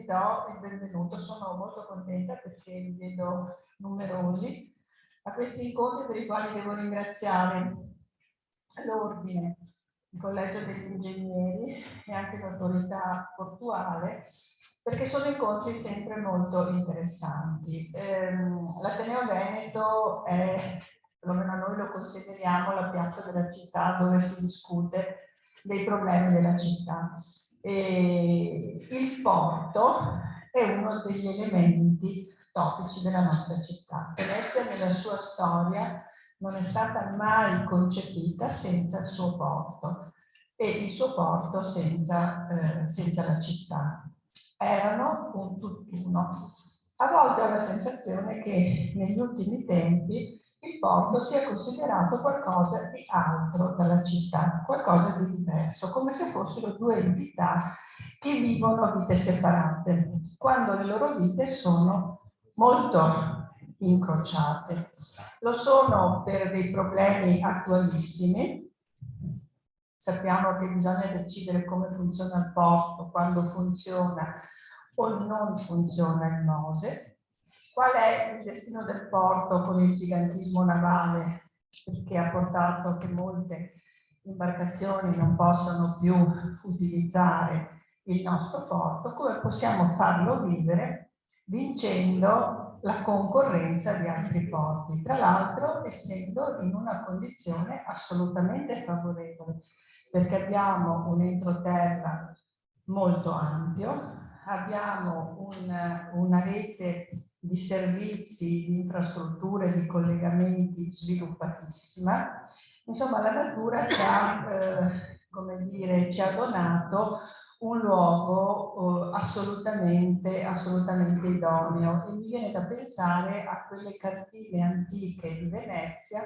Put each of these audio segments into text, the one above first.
do il benvenuto. Sono molto contenta perché li vedo numerosi a questi incontri, per i quali devo ringraziare l'Ordine, il Collegio degli Ingegneri e anche l'autorità portuale, perché sono incontri sempre molto interessanti. L'Ateneo Veneto è, perlomeno noi lo consideriamo, la piazza della città dove si discute dei problemi della città. E il porto è uno degli elementi topici della nostra città. Venezia nella sua storia non è stata mai concepita senza il suo porto e il suo porto senza la città. Erano un tutt'uno. A volte ho la sensazione che negli ultimi tempi il porto sia considerato qualcosa di altro dalla città, qualcosa di diverso, come se fossero due entità che vivono vite separate, quando le loro vite sono molto incrociate. Lo sono per dei problemi attualissimi. Sappiamo che bisogna decidere come funziona il porto, quando funziona o non funziona il MOSE. Qual è il destino del porto con il gigantismo navale, perché ha portato che molte imbarcazioni non possano più utilizzare il nostro porto? Come possiamo farlo vivere vincendo la concorrenza di altri porti, tra l'altro essendo in una condizione assolutamente favorevole, perché abbiamo un entroterra molto ampio, abbiamo una rete di servizi, di infrastrutture, di collegamenti sviluppatissima. Insomma, la natura ci ha, come dire, ci ha donato un luogo assolutamente idoneo, e mi viene da pensare a quelle cartine antiche di Venezia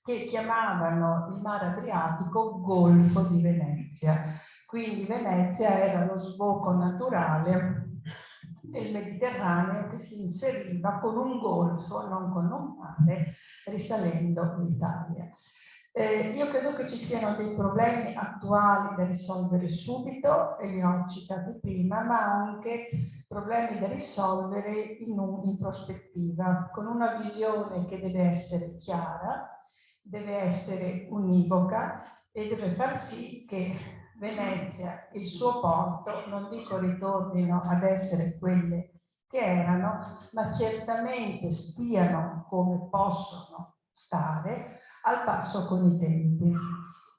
che chiamavano il mare Adriatico Golfo di Venezia. Quindi Venezia era lo sbocco naturale del Mediterraneo che si inseriva con un golfo, non con un mare, risalendo l'Italia. Io credo che ci siano dei problemi attuali da risolvere subito, e li ho citati prima, ma anche problemi da risolvere in prospettiva, con una visione che deve essere chiara, deve essere univoca e deve far sì che Venezia e il suo porto, non dico ritornino ad essere quelle che erano, ma certamente stiano come possono stare al passo con i tempi.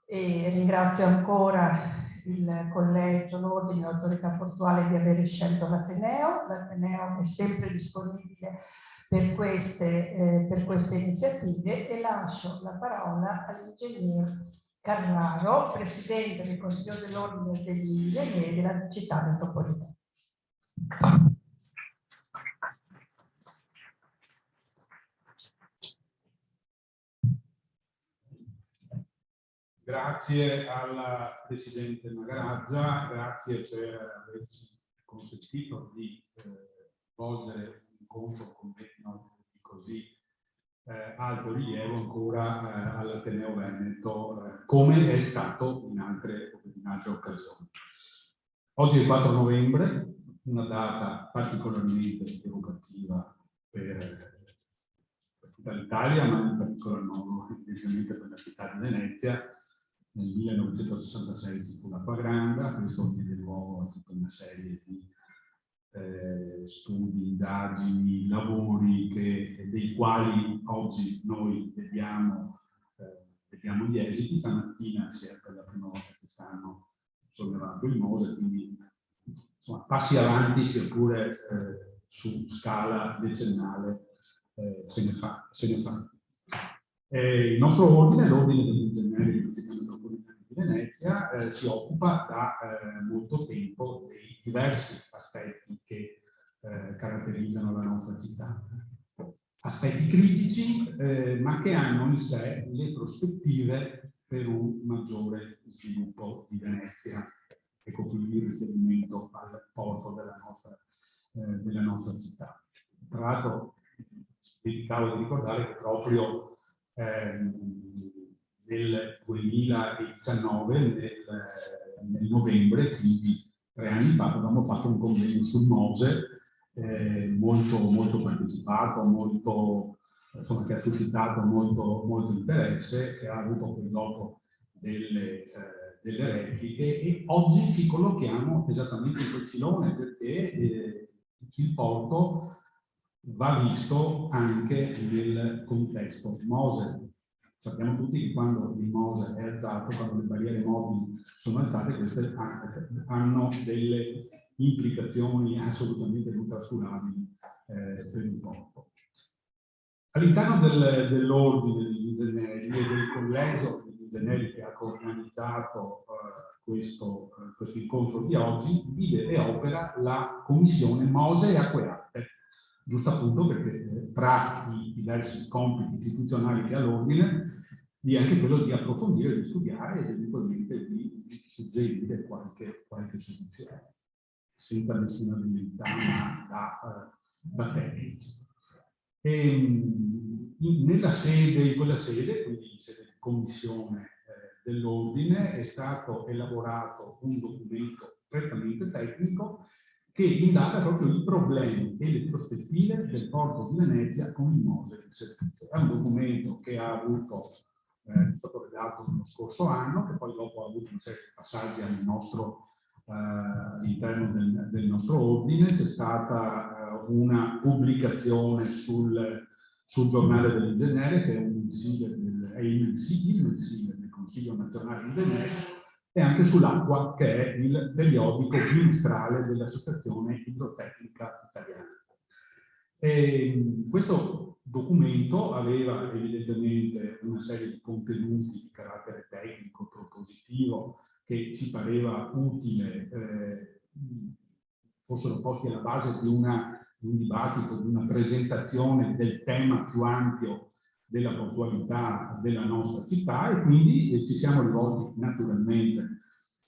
E ringrazio ancora il collegio, l'ordine, l'autorità portuale di aver scelto l'Ateneo. L'Ateneo è sempre disponibile per queste iniziative, e lascio la parola all'ingegner Carraro, Presidente del Consiglio dell'Ordine degli Ingegneri della città metropolitana. Grazie alla Presidente Magaraggia, grazie per averci consentito di svolgere un incontro con di così alto rilievo ancora all'Ateneo Veneto, come è stato in altre occasioni. Oggi è il 4 novembre, una data particolarmente evocativa per tutta l'Italia, ma in particolar modo evidentemente per la città di Venezia. Nel 1966 ci fu l'Acqua Granda, questo diede luogo a tutta una serie di studi, indagini, lavori dei quali oggi noi vediamo gli esiti. Stamattina si è per la prima volta quest'anno sollevato il MOSE, quindi insomma, passi avanti, sia pure su scala decennale, se ne fa. Il nostro ordine, l'Ordine degli Ingegneri della Città Metropolitana di Venezia, si occupa da molto tempo dei diversi aspetti che caratterizzano la nostra città. Aspetti critici, ma che hanno in sé le prospettive per un maggiore sviluppo di Venezia. Ecco qui il riferimento al porto della nostra città. Tra l'altro, dedicavo di ricordare che proprio nel 2019, nel novembre, quindi 3 anni fa avevamo fatto un convegno sul MOSE molto partecipato, insomma, che ha suscitato molto interesse, che ha avuto poi dopo delle repliche, e oggi ci collochiamo esattamente in quel filone, perché il porto va visto anche nel contesto MOSE. Sappiamo tutti che quando il MOSE è alzato, quando le barriere mobili sono alzate, queste hanno delle implicazioni assolutamente non trascurabili per il porto. All'interno dell'ordine degli ingegneri e del collegio degli ingegneri che ha organizzato questo incontro di oggi, vive e opera la commissione MOSE e Acquearte, giusto appunto perché tra i diversi compiti istituzionali che ha l'ordine vi è anche quello di approfondire, di studiare ed eventualmente di suggerire qualche soluzione, senza nessuna velleità, ma da tecnici. In quella sede, quindi in sede di commissione dell'ordine, è stato elaborato un documento prettamente tecnico che indaga proprio i problemi e le prospettive del porto di Venezia con il MOSE in servizio. È un documento che è stato redatto nello scorso anno, che poi dopo ha avuto una serie di passaggi all'interno del nostro ordine. C'è stata una pubblicazione sul giornale dell'ingegnere, che è il mensile del Consiglio Nazionale Ingegneri, e anche sull'Acqua, che è il periodico bimestrale dell'Associazione Idrotecnica Italiana. Questo documento aveva evidentemente una serie di contenuti di carattere tecnico, propositivo, che ci pareva utile fossero posti alla base di un dibattito, di una presentazione del tema più ampio della portualità della nostra città, e quindi ci siamo rivolti naturalmente,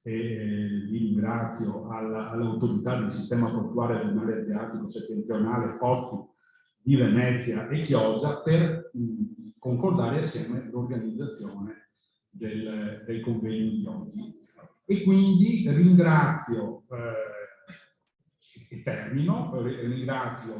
vi ringrazio, all'autorità del sistema portuale del mare Adriatico settentrionale, Porti di Venezia e Chioggia, per concordare assieme l'organizzazione del convegno di oggi. E quindi ringrazio e termino, ringrazio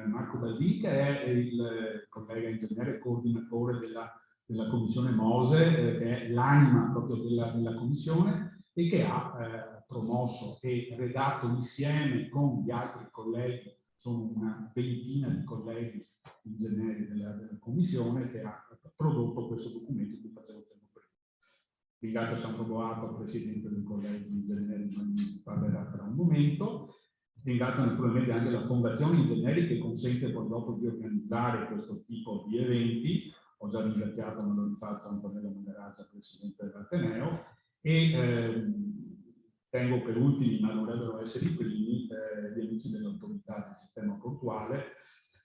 Marco Baldini, che è il collega ingegnere coordinatore della commissione MOSE, che è l'anima proprio della commissione, e che ha promosso e redatto insieme con gli altri colleghi, sono una ventina di colleghi ingegneri della commissione, che ha prodotto questo documento che facevo tempo prima. Ringrazio Sandro Boato, presidente del collegio di ingegneri, che parlerà tra un momento. Ringrazio naturalmente anche la Fondazione Ingegneri, che consente poi dopo di organizzare questo tipo di eventi. Ho già ringraziato, ma lo rifaccio, Antonella Mangarazza, presidente dell'Ateneo, e tengo per ultimi, ma dovrebbero essere i primi, gli amici dell'autorità del sistema portuale,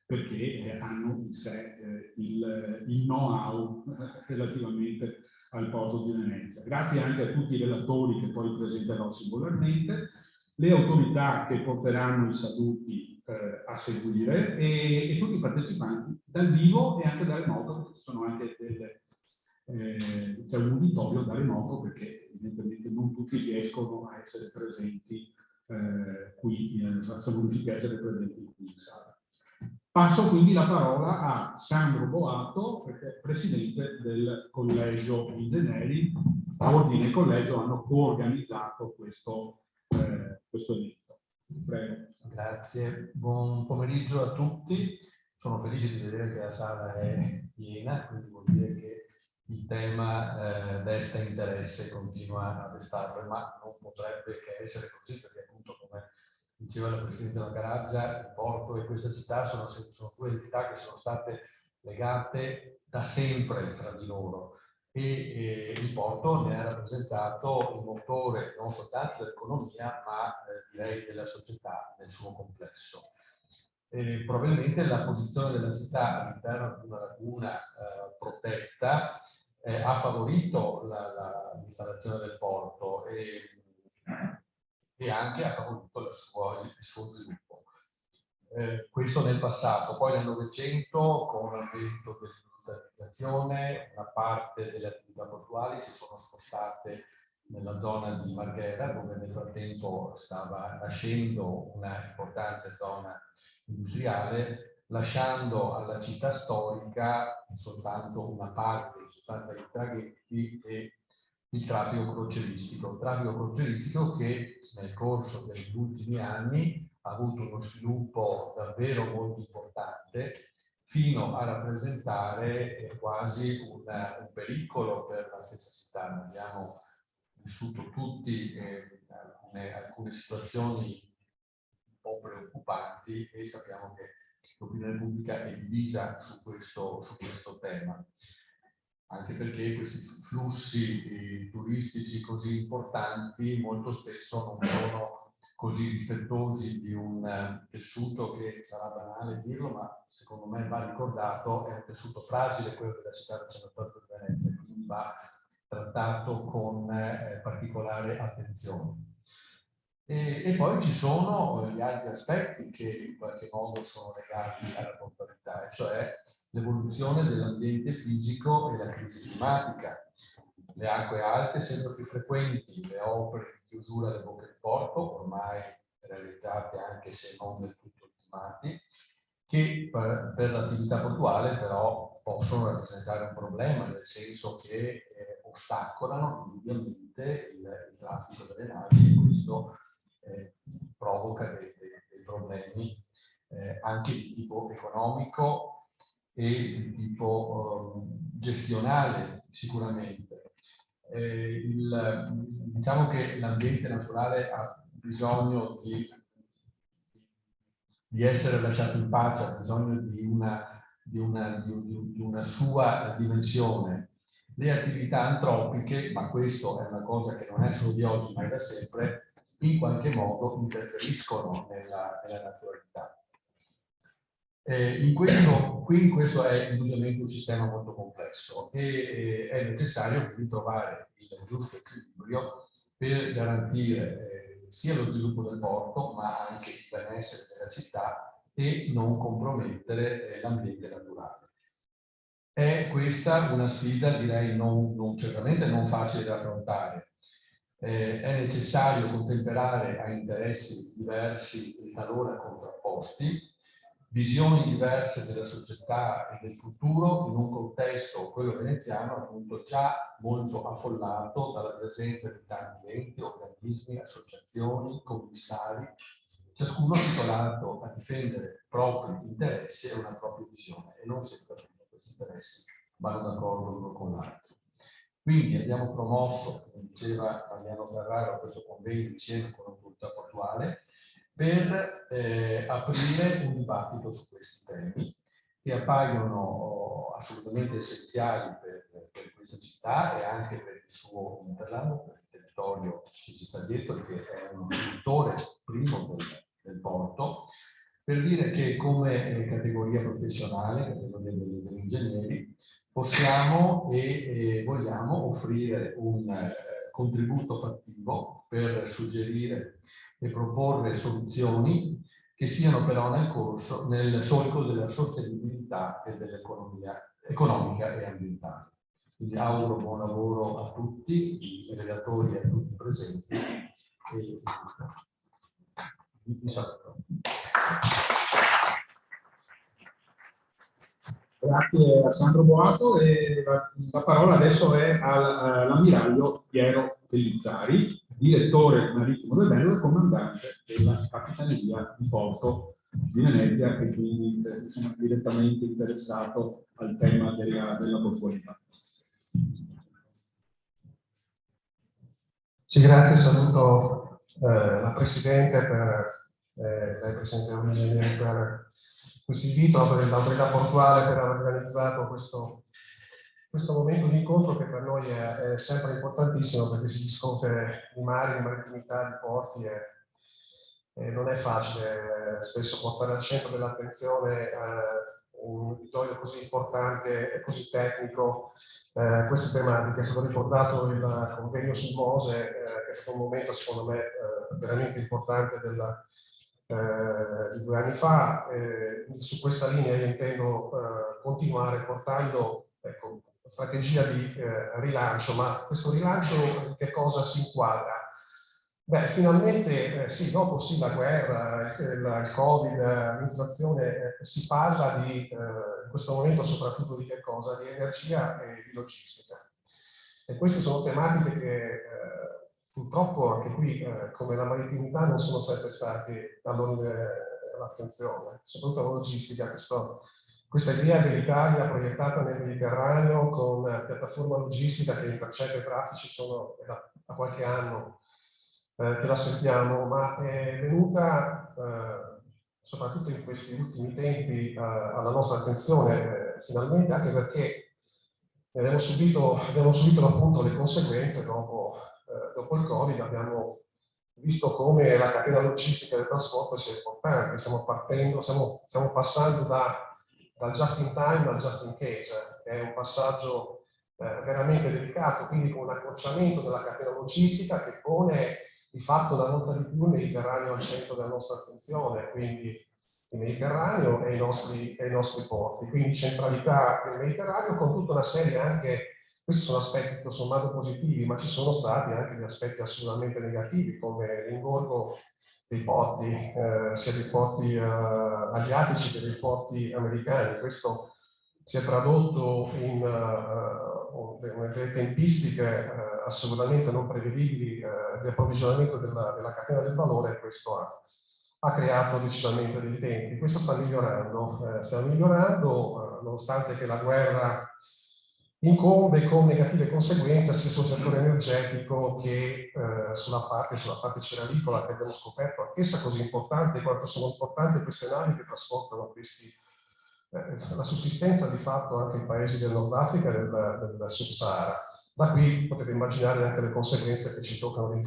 perché hanno in sé il know-how relativamente al porto di Venezia. Grazie anche a tutti i relatori, che poi presenterò singolarmente, le autorità che porteranno i saluti a seguire, e tutti i partecipanti dal vivo e anche da remoto, perché ci sono anche c'è un uditorio da remoto, perché evidentemente non tutti riescono a essere presenti qui, sono riusciti a essere presenti qui in sala. Passo quindi la parola a Sandro Boato, perché è presidente del collegio ingegneri. Ordine e collegio hanno coorganizzato questo evento. Prego. Grazie, buon pomeriggio a tutti. Sono felice di vedere che la sala è piena, quindi vuol dire che il tema desta interesse e continua a destarlo, ma non potrebbe che essere così, perché appunto, come diceva la Presidente Mangarazza, il porto e questa città sono due entità che sono state legate da sempre tra di loro, e il porto ne ha rappresentato il motore non soltanto dell'economia, ma direi della società nel suo complesso. Probabilmente la posizione della città all'interno di una laguna protetta ha favorito l'installazione del porto e anche ha favorito il suo sviluppo. Questo nel passato. Poi nel Novecento, con l'avvento dell'industrializzazione, una parte delle attività portuali si sono spostate nella zona di Marghera, dove nel frattempo stava nascendo una importante zona industriale, lasciando alla città storica soltanto una parte, soltanto i traghetti e il traffico crocieristico. Il traffico crocieristico che nel corso degli ultimi anni ha avuto uno sviluppo davvero molto importante, fino a rappresentare quasi un pericolo per la stessa città. Abbiamo vissuto tutti alcune situazioni un po' preoccupanti e sappiamo che l'opinione pubblica è divisa su questo tema, anche perché questi flussi turistici così importanti molto spesso non sono così rispettosi di un tessuto che sarà banale dirlo, ma secondo me va ricordato, è un tessuto fragile quello della città del Osservatorio di Venezia, quindi va trattato con particolare attenzione. E poi ci sono gli altri aspetti che in qualche modo sono legati alla portualità, cioè l'evoluzione dell'ambiente fisico e la crisi climatica, le acque alte sempre più frequenti, le opere di chiusura alle bocche di porto, ormai realizzate anche se non del tutto ultimati, che per l'attività portuale però possono rappresentare un problema, nel senso che ostacolano indubbiamente il traffico delle navi, e questo provoca dei problemi anche di tipo economico e di tipo gestionale sicuramente. Diciamo che l'ambiente naturale ha bisogno di essere lasciato in pace, ha bisogno di una sua dimensione. Le attività antropiche, ma questo è una cosa che non è solo di oggi ma è da sempre, in qualche modo interferiscono nella naturalità. Questo è indubbiamente un sistema molto complesso e è necessario quindi trovare il giusto equilibrio per garantire sia lo sviluppo del porto ma anche il benessere della città e non compromettere l'ambiente naturale. È questa una sfida, direi, certamente non facile da affrontare. È necessario contemperare a interessi diversi e talora contrapposti visioni diverse della società e del futuro in un contesto, quello veneziano, appunto già molto affollato dalla presenza di tanti enti, organismi, associazioni, commissari, ciascuno titolato a difendere propri interessi e una propria visione, e non sempre questi interessi vanno d'accordo l'uno con l'altro. Quindi abbiamo promosso, come diceva Mariano Ferraro, questo convegno insieme con l'autorità portuale per aprire un dibattito su questi temi che appaiono assolutamente essenziali per questa città e anche per il suo interland, per il territorio che ci sta dietro, che è un produttore primo del porto, per dire che come categoria professionale, categoria degli ingegneri, possiamo e vogliamo offrire un contributo fattivo per suggerire e proporre soluzioni che siano però nel solco della sostenibilità e dell'economia economica e ambientale. Quindi auguro buon lavoro a tutti, i relatori e a tutti i presenti. E vi saluto. Grazie a Sandro Boato e la parola adesso è all'ammiraglio Piero Pellizzari, direttore marittimo del Veneto e comandante della Capitaneria di Porto di Venezia e quindi sono direttamente interessato al tema della portualità. Sì, grazie, saluto la Presidente lei Presidente dell'Ingegneri per questo invito, per l'autorità portuale per aver organizzato questo momento di incontro che per noi è sempre importantissimo, perché si discute di mari, di marittimità, di porti e non è facile spesso portare al centro dell'attenzione un territorio così importante e così tecnico queste tematiche. È stato ricordato il convegno sul Mose, che è stato un momento secondo me veramente importante di 2 anni fa. Su questa linea io intendo continuare portando strategia di rilancio, ma questo rilancio in che cosa si inquadra? Beh, finalmente sì, dopo sì, la guerra, il Covid, l'inflazione, si parla in questo momento soprattutto di che cosa? Di energia e di logistica. E queste sono tematiche che purtroppo anche qui, come la marittimità, non sono sempre state all'attenzione, soprattutto la logistica. Questa idea dell'Italia proiettata nel Mediterraneo con piattaforma logistica che intercetta i traffici sono da qualche anno che la sentiamo, ma è venuta soprattutto in questi ultimi tempi alla nostra attenzione, finalmente, anche perché abbiamo subito appunto le conseguenze dopo il Covid. Abbiamo visto come la catena logistica del trasporto sia importante. Stiamo passando dal just in time al just in case, che è un passaggio veramente delicato, quindi con un accorciamento della catena logistica che pone di fatto una volta di più il Mediterraneo al centro della nostra attenzione, quindi il Mediterraneo e i nostri porti, quindi centralità del Mediterraneo con tutta una serie anche, questi sono aspetti tutto sommato positivi, ma ci sono stati anche degli aspetti assolutamente negativi, come l'ingorgo dei porti, sia dei porti asiatici che dei porti americani. Questo si è tradotto in delle tempistiche assolutamente non prevedibili di approvvigionamento della catena del valore, e questo ha creato decisamente dei tempi. Questo sta migliorando, stiamo migliorando, nonostante che la guerra incombe con negative conseguenze sia sul settore energetico che sulla parte ceramicola, che abbiamo scoperto anch'essa così importante quanto sono importanti queste navi che trasportano la sussistenza di fatto anche in paesi del Nord Africa e del Sub-Sahara. Da qui potete immaginare anche le conseguenze che ci toccano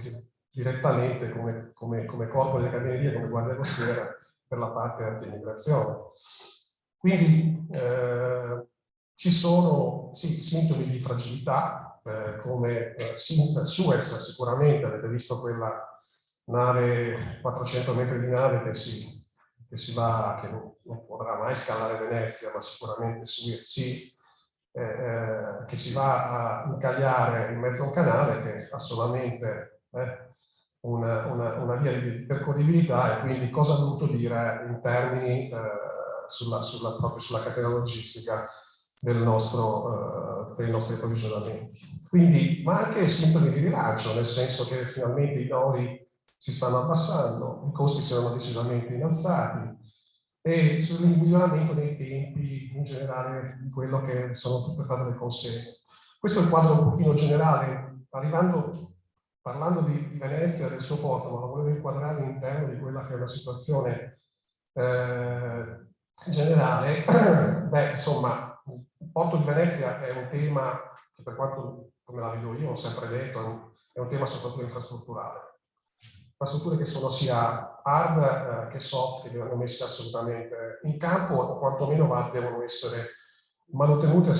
direttamente come corpo di cavalleria, come guardia costiera per la parte anti-immigrazione. Quindi ci sono sì, sintomi di fragilità, come Suez sicuramente, avete visto quella nave, 400 metri di nave che non potrà mai scalare Venezia, ma sicuramente Suez sì, che si va a incagliare in mezzo a un canale che ha solamente una via di percorribilità, e quindi cosa ha voluto dire in termini proprio sulla catena logistica dei nostri approvvigionamenti. Quindi, ma anche sintomi di rilancio, nel senso che finalmente i nodi si stanno abbassando, i costi si sono decisamente innalzati e sul miglioramento dei tempi in generale di quello che sono tutte state le consegne. Questo è il quadro un pochino generale, parlando di Venezia e del suo porto, ma lo volevo inquadrare all'interno di quella che è una situazione generale. Beh, insomma, il porto di Venezia è un tema che, per quanto, come la vedo io, ho sempre detto, è un tema soprattutto infrastrutturale. Infrastrutture che sono sia hard che soft, che devono messe assolutamente in campo, o quantomeno devono essere mantenute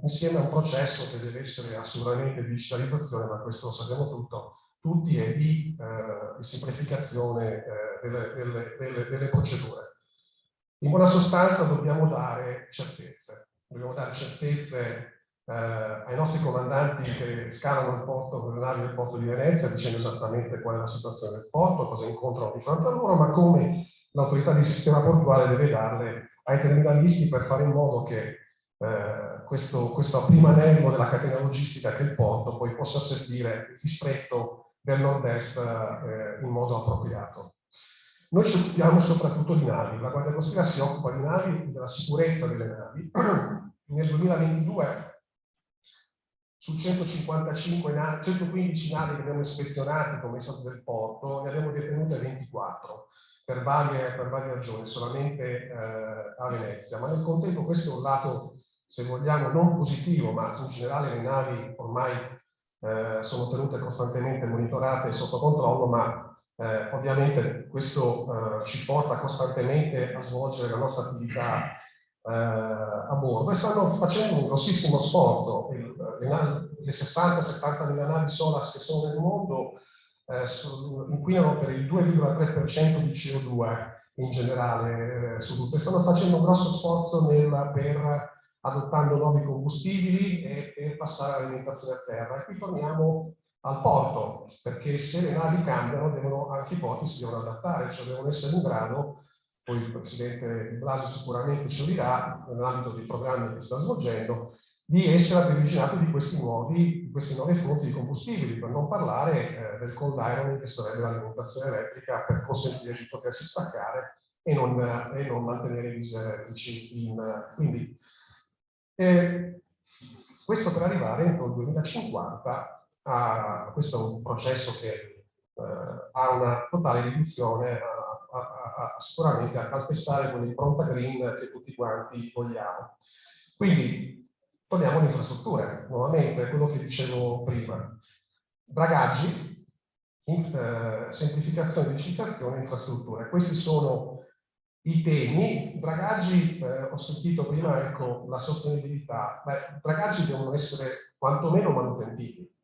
insieme a un processo che deve essere assolutamente di digitalizzazione, ma questo lo sappiamo tutti, e di semplificazione delle procedure. In buona sostanza dobbiamo dare certezze. Dobbiamo dare certezze ai nostri comandanti che scalano il porto con le navi del porto di Venezia, dicendo esattamente qual è la situazione del porto, cosa incontrano di fronte a loro, ma come l'autorità di sistema portuale deve darle ai terminalisti per fare in modo che questo primo anello della catena logistica, che è il porto, poi possa servire il distretto del nord-est in modo appropriato. Noi ci occupiamo soprattutto di navi, la Guardia Costiera si occupa di navi e della sicurezza delle navi. Nel 2022 su 115 navi che abbiamo ispezionato come stato del porto, ne abbiamo detenute 24 per varie ragioni, solamente a Venezia. Ma nel contempo questo è un lato, se vogliamo, non positivo, ma in generale le navi ormai sono tenute costantemente monitorate e sotto controllo, ma ovviamente questo ci porta costantemente a svolgere la nostra attività a bordo, e stanno facendo un grossissimo sforzo. Le 60-70 mila navi SOLAS che sono nel mondo inquinano per il 2,3% di CO2 in generale su tutte. Stanno facendo un grosso sforzo per adottando nuovi combustibili e passare all'alimentazione a terra. E qui torniamo al porto, perché se le navi cambiano, anche i porti si devono adattare, cioè devono essere in grado, poi il Presidente Blasio sicuramente ce lo dirà, nell'ambito dei programmi che sta svolgendo, di essere approvvigionato di queste nuove fonti di combustibili, per non parlare del cold ironing, che sarebbe l'alimentazione elettrica per consentire di potersi staccare e non mantenere i diesel elettrici quindi questo per arrivare entro il 2050 a questo è un processo che ha una totale riduzione sicuramente a calpestare quell'impronta green che tutti quanti vogliamo. Quindi torniamo alle infrastrutture, nuovamente quello che dicevo prima. Dragaggi, semplificazione, digitalizzazione e infrastrutture. Questi sono i temi. Dragaggi, ho sentito prima, ecco, la sostenibilità. Beh, dragaggi devono essere quantomeno manutentivi.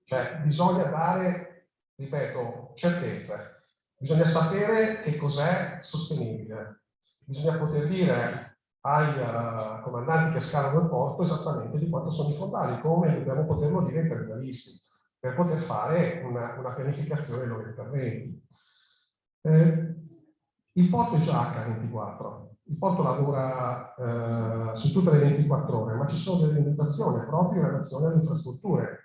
Cioè, bisogna dare, ripeto, certezze. Bisogna sapere che cos'è sostenibile. Bisogna poter dire ai comandanti che scalano il porto esattamente di quanto sono i fondali, come dobbiamo poterlo dire ai terminalisti, per poter fare una pianificazione dei loro interventi. Il porto è già H24, il porto lavora su tutte le 24 ore, ma ci sono delle limitazioni proprio in relazione alle infrastrutture.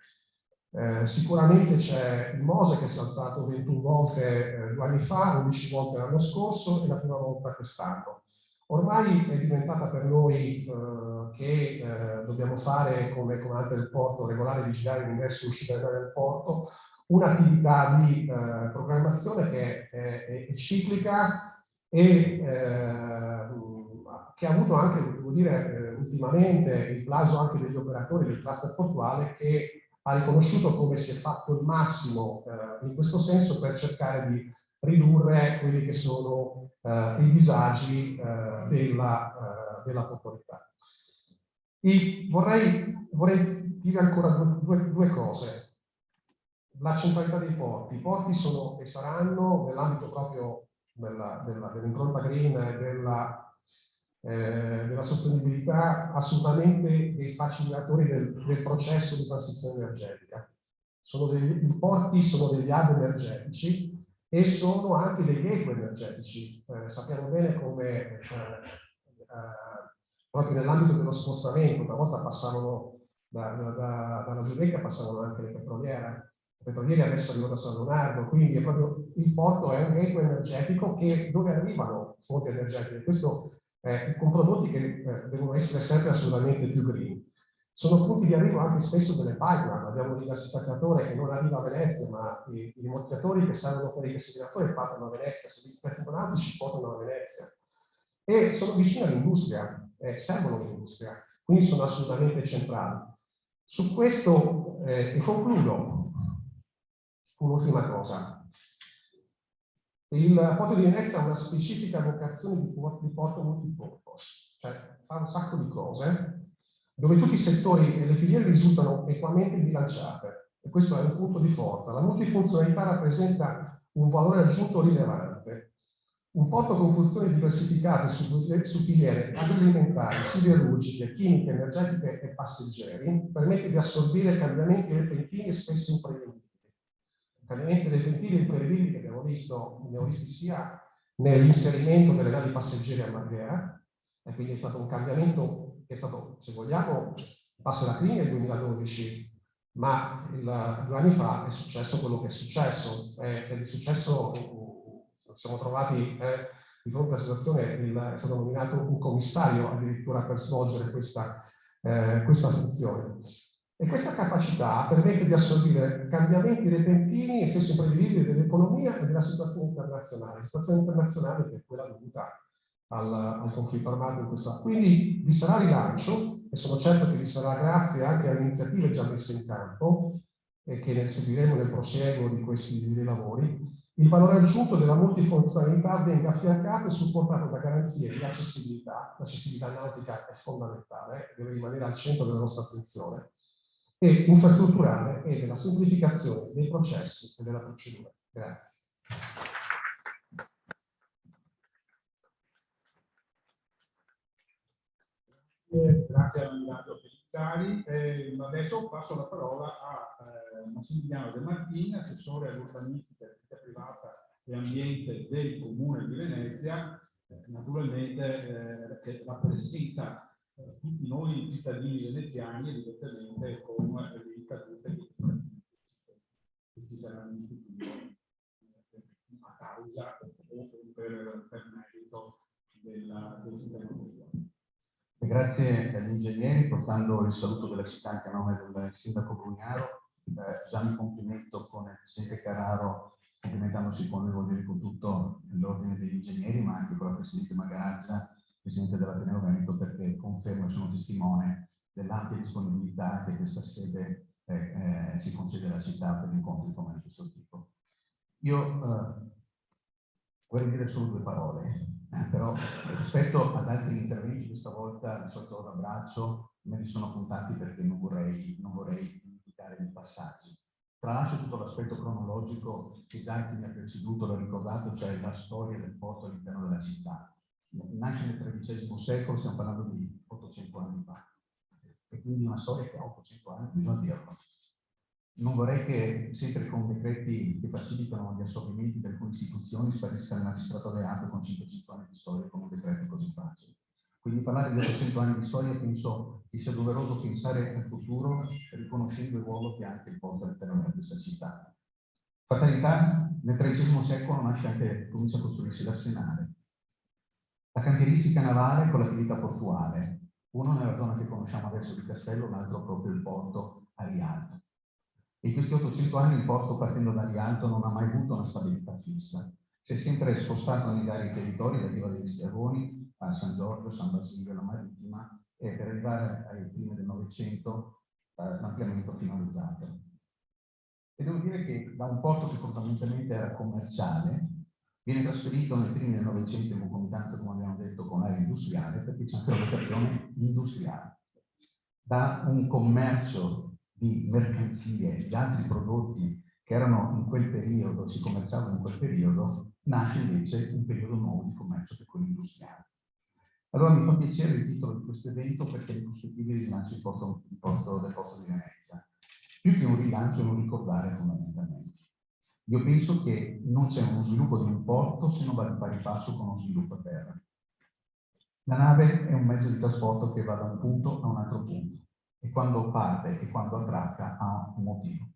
Sicuramente c'è il Mose che si è alzato 21 volte 2 anni fa, 11 volte l'anno scorso e la prima volta quest'anno. Ormai è diventata per noi che dobbiamo fare come comandante del porto, regolare e vigilare l'ingresso e l'uscita del porto, un'attività di programmazione che è ciclica e che ha avuto anche, devo dire, ultimamente il plauso anche degli operatori del cluster portuale, che ha riconosciuto come si è fatto il massimo in questo senso per cercare di ridurre quelli che sono i disagi della portualità. Vorrei dire ancora due cose. La centralità dei porti. I porti sono e saranno, nell'ambito proprio dell'impronta green e della sostenibilità, assolutamente dei facilitatori del processo di transizione energetica. I porti sono degli hub energetici e sono anche degli gateway energetici. Sappiamo bene come proprio nell'ambito dello spostamento, una volta passavano dalla Giudecca, passavano anche le petroliere. Le petroliere adesso arrivano da San Leonardo, quindi è proprio il porto è un gateway energetico dove arrivano fonti energetiche. Questo con prodotti che devono essere sempre assolutamente più green. Sono punti di arrivo anche spesso delle pipeline. Abbiamo un rigassificatore che non arriva a Venezia, ma i rimorchiatori che servono per i rigassificatori partono a Venezia, servizi tecnologici portano a Venezia. E sono vicini all'industria, servono l'industria, quindi sono assolutamente centrali. Su questo, e concludo, un'ultima cosa. Il porto di Venezia ha una specifica vocazione di porto multipurpose, cioè fa un sacco di cose dove tutti i settori e le filiere risultano equamente bilanciate, e questo è un punto di forza. La multifunzionalità rappresenta un valore aggiunto rilevante. Un porto con funzioni diversificate su filiere agroalimentari, siderurgiche, chimiche, energetiche e passeggeri permette di assorbire cambiamenti repentini e spesso imprevedibili. Cambiamenti repentini e imprevedibili che abbiamo visti sia nell'inserimento delle navi passeggeri a Marghera, e quindi è stato un cambiamento che è stato, se vogliamo, passa la crisi nel 2012, ma 2 anni fa è successo quello che è successo, ed è successo, siamo trovati di fronte alla situazione, è stato nominato un commissario addirittura per svolgere questa funzione. E questa capacità permette di assorbire cambiamenti repentini e spesso imprevedibili dell'economia e della situazione internazionale. La situazione internazionale che è quella dovuta al conflitto armato in questa. Quindi vi sarà rilancio, e sono certo che vi sarà grazie anche alle iniziative già messe in campo e che seguiremo nel prosieguo di questi lavori. Il valore aggiunto della multifunzionalità venga affiancato e supportato da garanzie di accessibilità. L'accessibilità nautica è fondamentale, deve rimanere al centro della nostra attenzione, e infrastrutturale e della semplificazione dei processi e della procedura. Grazie. grazie a Milano Pellizzari. Adesso passo la parola a Massimiliano De Martini, assessore all'urbanistica, attività privata e ambiente del Comune di Venezia, naturalmente che rappresenta tutti noi cittadini veneziani e direttamente con le ricadute che ci saranno in futuro a causa o per merito del sistema culturale. Grazie agli ingegneri, portando il saluto della città anche a nome del sindaco Brugnaro. Già mi complimento con il presidente Carraro, complimentandosi con lui, vuol dire con tutto l'ordine degli ingegneri, ma anche con la presidente Magaraggia, presidente dell'Ateneo Veneto, perché confermo e sono testimone dell'ampia disponibilità che questa sede si concede alla città per incontri come questo tipo. Io vorrei dire solo due parole, però rispetto ad altri interventi questa volta di solito l'abbraccio me li sono puntati perché non vorrei dimenticare i passaggi. Tralascio tutto l'aspetto cronologico che già chi mi ha preceduto l'ha ricordato, cioè la storia del porto all'interno della città. Nasce nel XIII secolo, stiamo parlando di 800 anni fa, e quindi una storia che ha 800 anni, bisogna dirlo. Non vorrei che sempre con decreti che facilitano gli assorbimenti di alcune istituzioni sparisca il magistrato reato con 500 anni di storia con un decreto così facile. Quindi parlare di 800 anni di storia penso che sia doveroso pensare al futuro riconoscendo il ruolo che ha anche il porto all'interno di questa città. Fatalità, nel XIII secolo comincia a costruirsi l'arsenale. La cantieristica navale con l'attività portuale, uno nella zona che conosciamo adesso di Castello, l'altro proprio il porto a Rialto. In questi 800 anni il porto, partendo da Rialto, non ha mai avuto una stabilità fissa. Si è sempre spostato nei vari territori, da Riva degli Schiavoni a San Giorgio, San Basilio, la Marittima, e per arrivare ai primi del Novecento l'ampliamento finalizzato. E devo dire che da un porto che fondamentalmente era commerciale, viene trasferito nei primi del Novecento in concomitanza, come abbiamo detto, con l'area industriale, perché c'è anche una vocazione industriale. Da un commercio di mercanzie, di altri prodotti che erano in quel periodo, si commerciavano in quel periodo, nasce invece un periodo nuovo di commercio che è quello industriale. Allora mi fa piacere il titolo di questo evento perché in prospettiva di rilancio del porto di Venezia. Più che un rilancio è un ricordare fondamentalmente. Io penso che non c'è uno sviluppo di un porto se non va di pari passo con uno sviluppo a terra. La nave è un mezzo di trasporto che va da un punto a un altro punto e quando parte e quando attracca ha un motivo.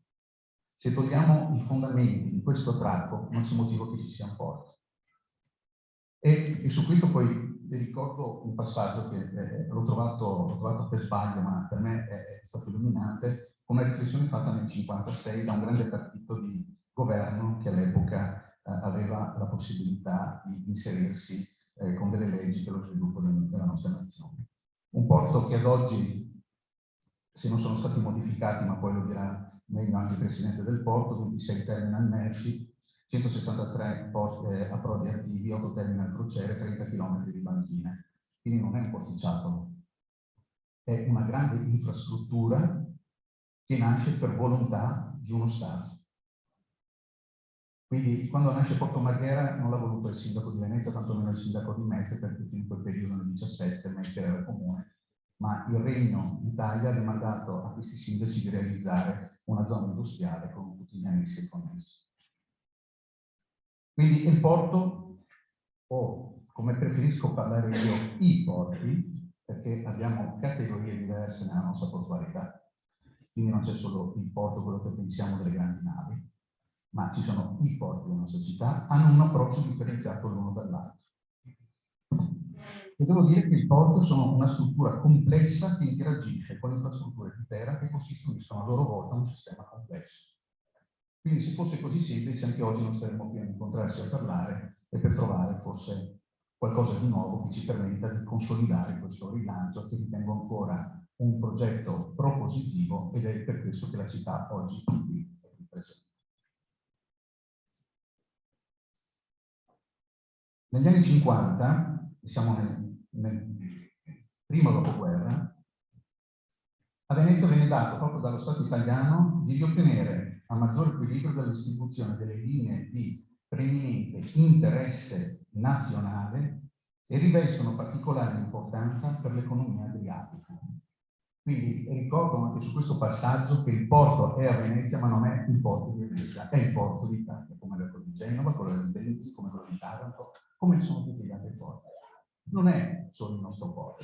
Se togliamo i fondamenti di questo attracco non c'è motivo che ci sia un porto. E su questo poi vi ricordo un passaggio che l'ho trovato per sbaglio, ma per me è stato illuminante, come riflessione fatta nel 1956 da un grande partito di governo che all'epoca aveva la possibilità di inserirsi con delle leggi per lo sviluppo della nostra nazione. Un porto che ad oggi, se non sono stati modificati, ma poi lo dirà meglio anche il presidente del porto, 26 terminal merci, 163 approdi attivi, 8 terminal crociere, 30 km di banchine. Quindi non è un porticciato, è una grande infrastruttura che nasce per volontà di uno Stato. Quindi quando nasce Porto Marghera non l'ha voluto il sindaco di Venezia, tantomeno il sindaco di Mestre, perché in quel periodo nel 17 Mestre era il comune, ma il Regno d'Italia ha demandato a questi sindaci di realizzare una zona industriale con tutti gli annessi connessi. Quindi il porto, o come preferisco parlare io, i porti, perché abbiamo categorie diverse nella nostra portualità, quindi non c'è solo il porto, quello che pensiamo delle grandi navi, ma ci sono i porti della nostra città, hanno un approccio differenziato l'uno dall'altro. E devo dire che i porti sono una struttura complessa che interagisce con le infrastrutture di terra che costituiscono a loro volta un sistema complesso. Quindi se fosse così semplice anche oggi non staremmo qui a incontrarsi a parlare e per trovare forse qualcosa di nuovo che ci permetta di consolidare questo rilancio che ritengo ancora un progetto propositivo ed è per questo che la città oggi è qui presente. Negli anni 50, siamo nel primo dopoguerra, a Venezia venne dato proprio dallo Stato italiano di ottenere a maggior equilibrio dalla distribuzione delle linee di preminente interesse nazionale e rivestono particolare importanza per l'economia adriatica. Quindi ricordo anche su questo passaggio che il porto è a Venezia, ma non è il porto di Venezia, è il porto d'Italia, come quello di Genova, quello di Brindisi, come quello di Taranto, come sono tutti gli altri porti. Non è solo il nostro porto.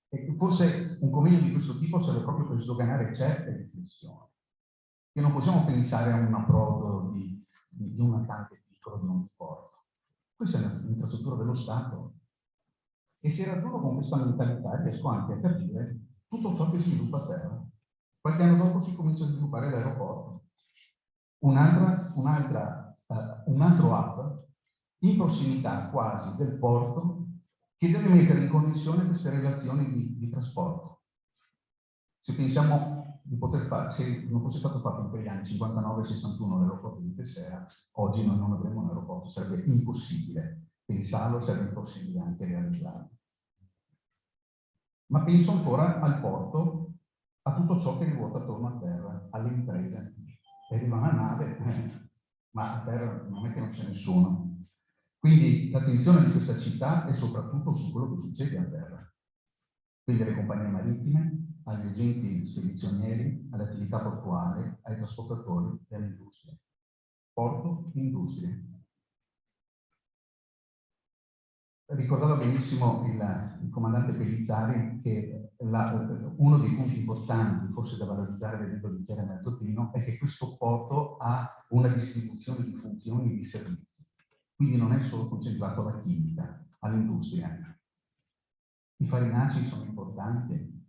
E forse un convegno di questo tipo serve proprio per sdoganare certe riflessioni. Che non possiamo pensare a un approdo di un natante piccolo di un porto. Questa è un'infrastruttura dello Stato. E se ragiono con questa mentalità riesco anche a capire tutto ciò che si sviluppa a terra. Qualche anno dopo si comincia a sviluppare l'aeroporto. Un altro hub in prossimità quasi del porto che deve mettere in connessione queste relazioni di trasporto. Se pensiamo di poter fare, se non fosse stato fatto in quegli anni 59-61 l'aeroporto di Tessera, oggi noi non avremmo un aeroporto, sarebbe impossibile pensarlo, sarebbe impossibile anche realizzarlo. Ma penso ancora al porto, a tutto ciò che ruota attorno a terra, alle imprese. E arriva una nave, ma a terra non è che non c'è nessuno. Quindi l'attenzione di questa città è soprattutto su quello che succede a terra. Quindi alle compagnie marittime, agli agenti spedizionieri, alle attività portuali, ai trasportatori e alle industrie. Porto, industrie. Ricordava benissimo il comandante Pellizzari che uno dei punti importanti, forse da valorizzare vedendo il bicchiere mezzo pieno, è che questo porto ha una distribuzione di funzioni e di servizi. Quindi non è solo concentrato alla chimica, all'industria. I farinacei sono importanti.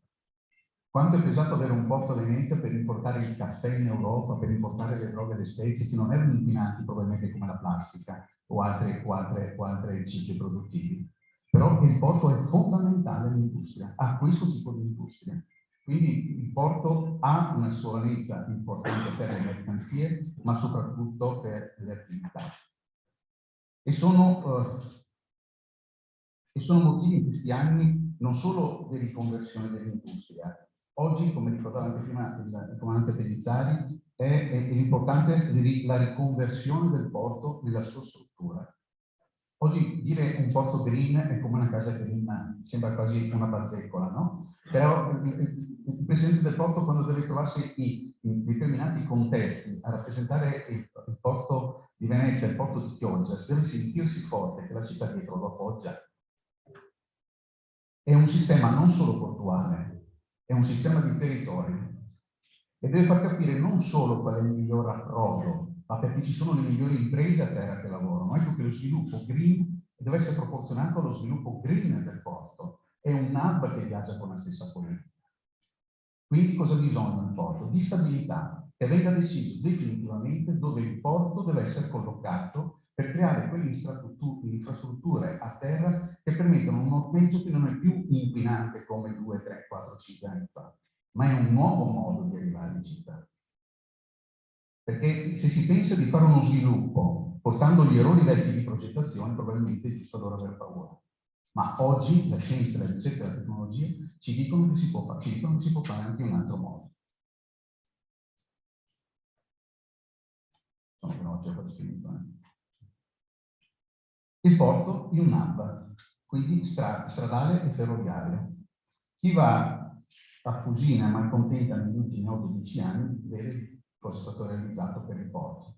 Quanto è pesato avere un porto a Venezia per importare il caffè in Europa, per importare le droghe e le spezie, che non erano inquinanti probabilmente come la plastica o altri cicli produttivi. Però il porto è fondamentale all'industria, a questo tipo di industria. Quindi il porto ha una sua valenza importante per le mercanzie, ma soprattutto per le attività. E sono motivi in questi anni non solo di riconversione dell'industria. Oggi, come ricordava anche prima il comandante Pellizzari, è importante la riconversione del porto nella sua struttura. Oggi dire un porto green è come una casa green, sembra quasi una bazzeccola, no? Però il presidente del porto, quando deve trovarsi in determinati contesti a rappresentare il porto di Venezia, il porto di Chioggia, deve sentirsi forte che la città dietro lo appoggia. È un sistema non solo portuale, è un sistema di territorio e deve far capire non solo qual è il miglior approdo, ma perché ci sono le migliori imprese a terra che lavorano. Ecco che lo sviluppo green deve essere proporzionato allo sviluppo green del porto. È un hub che viaggia con la stessa politica. Quindi cosa bisogna il porto? Di stabilità, che venga deciso definitivamente dove il porto deve essere collocato per creare quelle infrastrutture a terra che permettono un ormeggio che non è più inquinante come 2, 3, 4, 5 anni fa, ma è un nuovo modo di arrivare in città. Perché se si pensa di fare uno sviluppo portando gli errori vecchi di progettazione, probabilmente è giusto allora aver paura. Ma oggi la scienza, la ricerca e la tecnologia ci dicono che si può fare anche in un altro modo. Sono veloce per spirito. Il porto in un hub, quindi stradale e ferroviario. Chi va a Fusina, Malcontenta negli ultimi 8-10 anni, vede cosa è stato realizzato per il porto.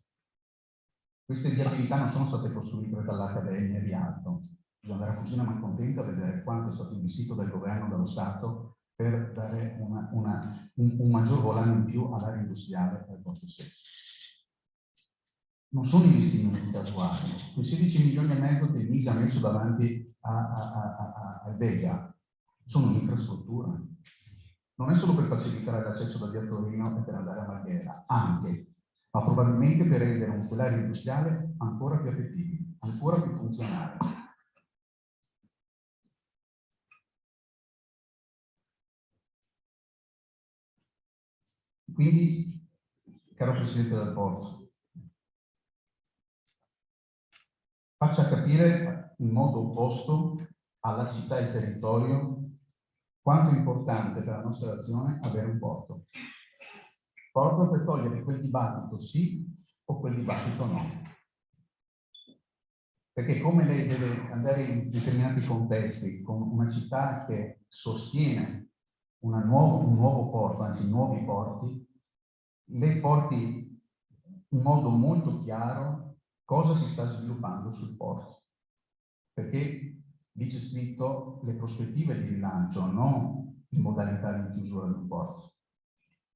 Queste viabilità non sono state costruite dall'Accademia di Alto. Bisogna andare a Fusina Malcontenta a vedere quanto è stato investito dal governo, dallo Stato, per dare un maggior volano in più all'area industriale del porto stesso. Non sono investimenti casuali. Quei 16 milioni e mezzo che il MISE ha messo davanti al Vega sono un'infrastruttura. Non è solo per facilitare l'accesso da via Torino e per andare a Marghera, anche, ma probabilmente per rendere quell'area industriale ancora più appetibile, ancora più funzionale. Quindi, caro Presidente del Porto, faccia capire in modo opposto alla città e al territorio quanto è importante per la nostra azione avere un porto. Porto per togliere quel dibattito sì o quel dibattito no. Perché come lei deve andare in determinati contesti con una città che sostiene un nuovo porto, anzi nuovi porti, lei porti in modo molto chiaro cosa si sta sviluppando sul porto. Perché lì c'è scritto le prospettive di rilancio, non in modalità di chiusura del porto.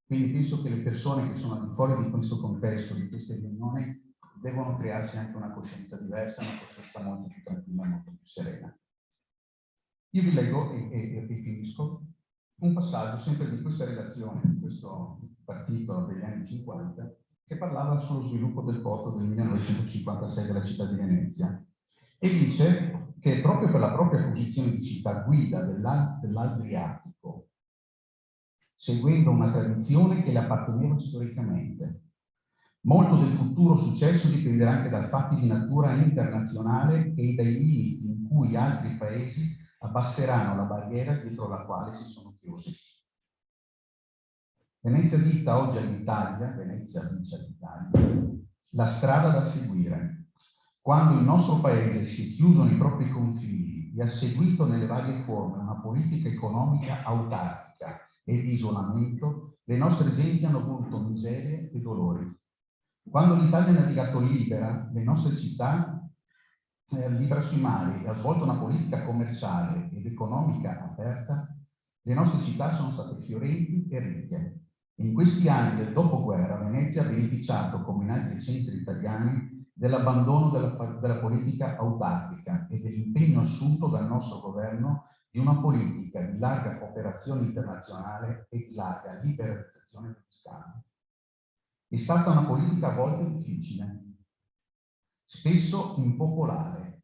Quindi penso che le persone che sono al di fuori di questo contesto, di queste riunioni, devono crearsi anche una coscienza diversa, una coscienza molto più tranquilla, molto più serena. Io vi leggo e finisco un passaggio sempre di questa relazione, di questo partito degli anni 50, che parlava sullo sviluppo del porto del 1956 della città di Venezia. E dice che proprio per la propria posizione di città guida dell'Adriatico, seguendo una tradizione che le apparteneva storicamente, molto del futuro successo dipenderà anche da fatti di natura internazionale e dai limiti in cui altri paesi abbasseranno la barriera dietro la quale si sono chiusi. Venezia ditta oggi all'Italia, Venezia dice all'Italia, la strada da seguire. Quando il nostro paese si è chiuso nei propri confini e ha seguito nelle varie forme una politica economica autarchica e di isolamento, le nostre genti hanno avuto miserie e dolori. Quando l'Italia ha navigato libera, le nostre città libera sui mari e ha svolto una politica commerciale ed economica aperta, le nostre città sono state fiorenti e ricche. In questi anni del dopoguerra Venezia ha beneficiato, come in altri centri italiani, dell'abbandono della politica autarchica e dell'impegno assunto dal nostro governo di una politica di larga cooperazione internazionale e di larga liberalizzazione degli scambi. È stata una politica a volte difficile, spesso impopolare,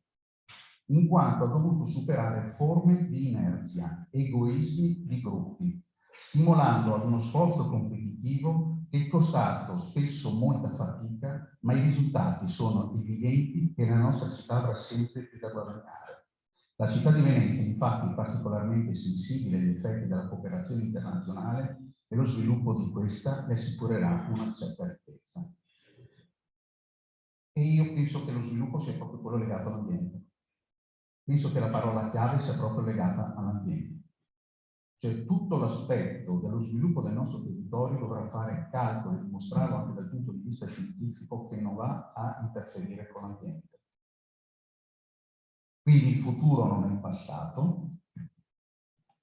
in quanto ha dovuto superare forme di inerzia, egoismi di gruppi, stimolando ad uno sforzo competitivo che è costato spesso molta fatica, ma i risultati sono evidenti e la nostra città avrà sempre più da guadagnare. La città di Venezia, infatti, è particolarmente sensibile agli effetti della cooperazione internazionale e lo sviluppo di questa le assicurerà una certa ricchezza. E io penso che lo sviluppo sia proprio quello legato all'ambiente. Penso che la parola chiave sia proprio legata all'ambiente. Cioè tutto l'aspetto dello sviluppo del nostro territorio dovrà fare calcoli, dimostrarlo anche dal punto di vista scientifico, che non va a interferire con l'ambiente. Quindi il futuro non è il passato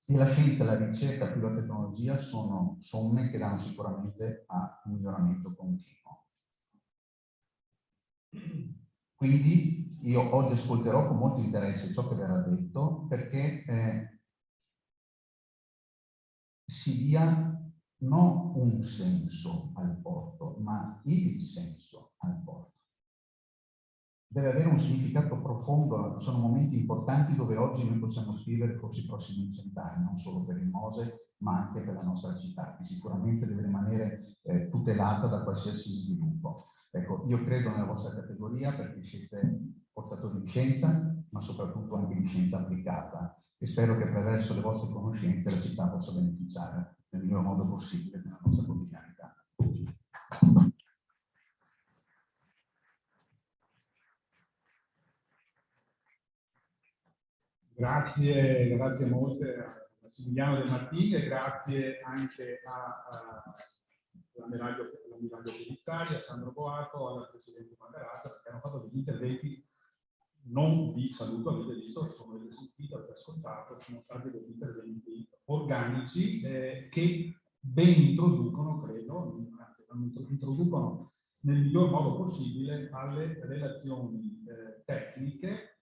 e la scienza, la ricerca più la tecnologia sono somme che danno sicuramente a un miglioramento continuo. Quindi io oggi ascolterò con molto interesse ciò che verrà detto, perché si dia non un senso al porto, ma il senso al porto. Deve avere un significato profondo, sono momenti importanti dove oggi noi possiamo scrivere forse i prossimi 100 anni, non solo per il Mose, ma anche per la nostra città, che sicuramente deve rimanere tutelata da qualsiasi sviluppo. Ecco, io credo nella vostra categoria perché siete portatori di scienza, ma soprattutto anche di scienza applicata, e spero che attraverso le vostre conoscenze la città possa beneficiare nel miglior modo possibile della nostra quotidianità. Grazie molte a Massimiliano De Martini e grazie anche all'ammiraglio Pellizzari, a Sandro Boato, alla Presidente Margherata, perché hanno fatto degli interventi, non vi saluto, avete visto, sono sentito, avete ascoltato, sono stati degli interventi organici che ben introducono, credo, introducono nel miglior modo possibile alle relazioni tecniche